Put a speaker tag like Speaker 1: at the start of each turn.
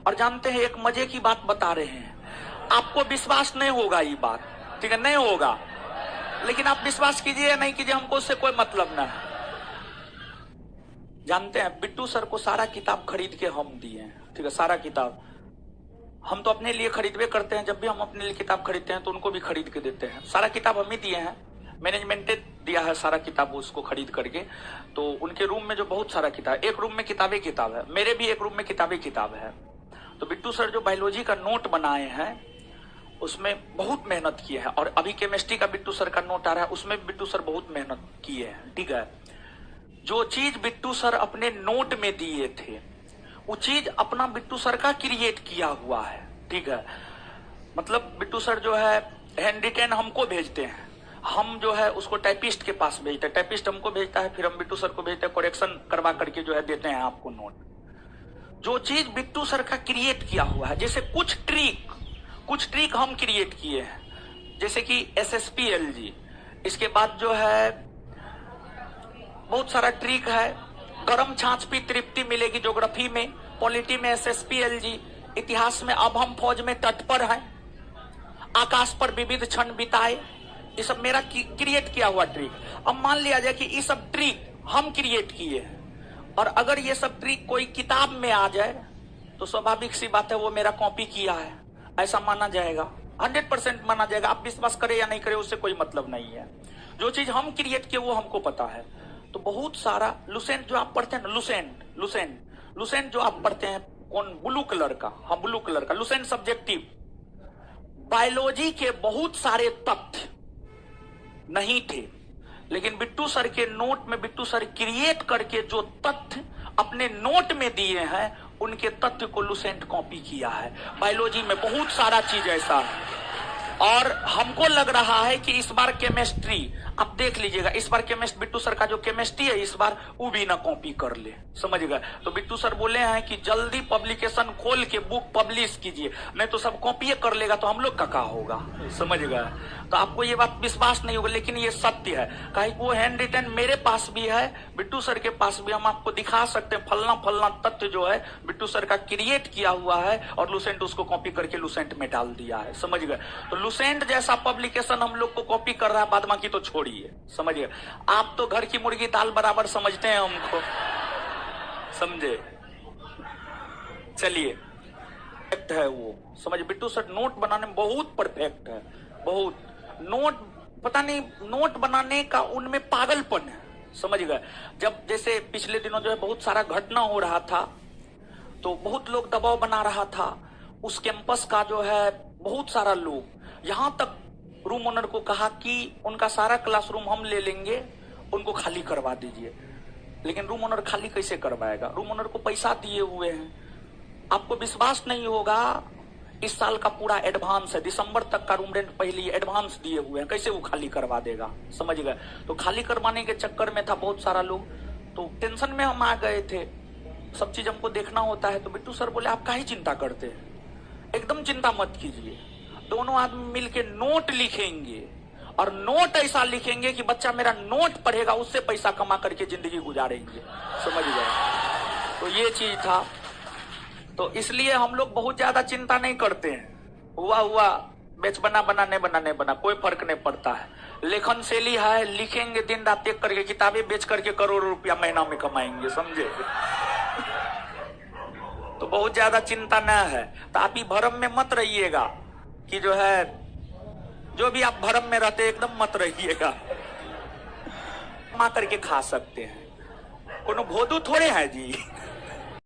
Speaker 1: और जानते हैं एक मजे की बात बता रहे हैं, आपको विश्वास नहीं होगा ये बात, ठीक है, नहीं होगा, लेकिन आप विश्वास कीजिए या नहीं कीजिए, हमको उससे कोई मतलब ना है। जानते हैं बिट्टू सर को सारा किताब खरीद के हम दिए हैं, ठीक है, सारा किताब हम तो अपने लिए खरीदवे करते हैं। जब भी हम अपने लिए किताब खरीदते हैं तो उनको भी खरीद के देते हैं। सारा किताब हम ही दिए हैं, मैनेजमेंट दिया है सारा किताब उसको खरीद करके। तो उनके रूम में जो बहुत सारा किताब, एक रूम में किताबें किताब है, मेरे भी एक रूम में किताबें किताब है। तो बिट्टू सर जो बायोलॉजी का नोट बनाए हैं उसमें बहुत मेहनत किए हैं, और अभी केमिस्ट्री का बिट्टू सर का नोट आ रहा है उसमें बिट्टू सर बहुत मेहनत किए हैं, ठीक है। जो चीज बिट्टू सर अपने नोट में दिए थे वो चीज अपना बिट्टू सर का क्रिएट किया हुआ है, ठीक है। मतलब बिट्टू सर जो है हैंड रिटेन हमको भेजते हैं, हम जो है उसको टाइपिस्ट के पास भेजते हैं, टाइपिस्ट हमको भेजता है, फिर हम बिट्टू सर को भेजते हैं, करेक्शन करवा करके जो है देते हैं आपको नोट। जो चीज बिट्टू सर का क्रिएट किया हुआ है, जैसे कुछ ट्रिक हम क्रिएट किए हैं, जैसे कि SSPLG, इसके बाद जो है बहुत सारा ट्रिक है। गरम छाछ पे तृप्ति मिलेगी ज्योग्राफी में, पॉलिटी में SSPLG, इतिहास में अब हम फौज में तट पर हैं, आकाश पर विविध क्षण बिताए, ये सब मेरा क्रिएट किया हुआ ट्रिक। अब मान लिया जाए कि ये सब ट्रिक हम क्रिएट किए हैं, और अगर ये सब ट्रिक कोई किताब में आ जाए तो स्वाभाविक सी बात है वो मेरा कॉपी किया है, ऐसा माना जाएगा, 100% माना जाएगा। आप विश्वास करें या नहीं करें उससे कोई मतलब नहीं है। जो चीज हम क्रिएट किए वो हमको पता है। तो बहुत सारा लुसेंट जो आप पढ़ते हैं ना, लुसेंट जो आप पढ़ते हैं, कौन, ब्लू कलर का, हाँ ब्लू कलर का लुसेंट सब्जेक्टिव, बायोलॉजी के बहुत सारे तथ्य नहीं थे, लेकिन बिट्टू सर के नोट में बिट्टू सर क्रिएट करके जो तथ्य अपने नोट में दिए हैं उनके तथ्य को लुसेंट कॉपी किया है। बायोलॉजी में बहुत सारा चीज ऐसा है, और हमको लग रहा है कि इस बार केमिस्ट्री, आप देख लीजिएगा, इस बार केमिस्ट्री बिट्टू सर का जो केमिस्ट्री है इस बार वो भी ना कॉपी कर ले, समझ गए। तो बिट्टू सर बोले हैं कि जल्दी पब्लिकेशन खोल के बुक पब्लिश कीजिए, नहीं तो सब कॉपी कर लेगा तो हम लोग का क्या होगा, समझ गए। तो आपको ये बात विश्वास नहीं होगा, लेकिन ये सत्य है। कहीं वो हैंड रिटन मेरे पास भी है, बिट्टू सर के पास भी, हम आपको दिखा सकते हैं फलना फलना तथ्य जो है बिट्टू सर का क्रिएट किया हुआ है, और लुसेंट उसको कॉपी करके लुसेंट में डाल दिया है, समझ गए। तो लुसेंट जैसा पब्लिकेशन हम लोग को कॉपी कर रहा है, बाद बाकी तो छोड़िए, समझिए। आप तो घर की मुर्गी दाल बराबर समझते हैं हमको, समझे। चलिए, परफेक्ट है वो, समझ। बिट्टू सर नोट बनाने में बहुत परफेक्ट है, बहुत। नोट, पता नहीं, नोट बनाने का उनमें पागलपन है, समझ गए। जब जैसे पिछले दिनों जो है बहुत सारा घटना हो रहा था, तो बहुत लोग दबाव बना रहा था, उस कैंपस का जो है बहुत सारा लोग, यहां तक रूम ओनर को कहा कि उनका सारा क्लासरूम हम ले लेंगे, उनको खाली करवा दीजिए। लेकिन रूम ओनर खाली कैसे करवाएगा, रूम ओनर को पैसा दिए हुए हैं। आपको विश्वास नहीं होगा, इस साल का पूरा एडवांस है, दिसंबर तक का रूम रेंट पहले ही एडवांस दिए हुए हैं, कैसे वो खाली करवा देगा, समझ गए। तो खाली करवाने के चक्कर में था बहुत सारा लोग, तो टेंशन में हम आ गए थे, सब चीज हमको देखना होता है। तो बिट्टू सर बोले आप काहे चिंता करते हैं, एकदम चिंता मत कीजिए, दोनों आदमी मिलके नोट लिखेंगे, और नोट ऐसा लिखेंगे कि बच्चा मेरा नोट पढ़ेगा, उससे पैसा कमा करके जिंदगी गुजारेंगे, समझ गए। तो ये चीज था, तो इसलिए हम लोग बहुत ज्यादा चिंता नहीं करते हैं, हुआ बेच बना नहीं बना कोई फर्क नहीं पड़ता है। लेखन शैली है, लिखेंगे दिन रात एक करके, किताबें बेच करके करोड़ों रुपया महीना में कमाएंगे, समझे। तो बहुत ज्यादा चिंता न है। तो आप ही भरम में मत रहिएगा कि जो है, जो भी आप भरम में रहते एकदम मत रहिएगा, कमा करके खा सकते हैं, कोनो भोदू थोड़े हैं जी।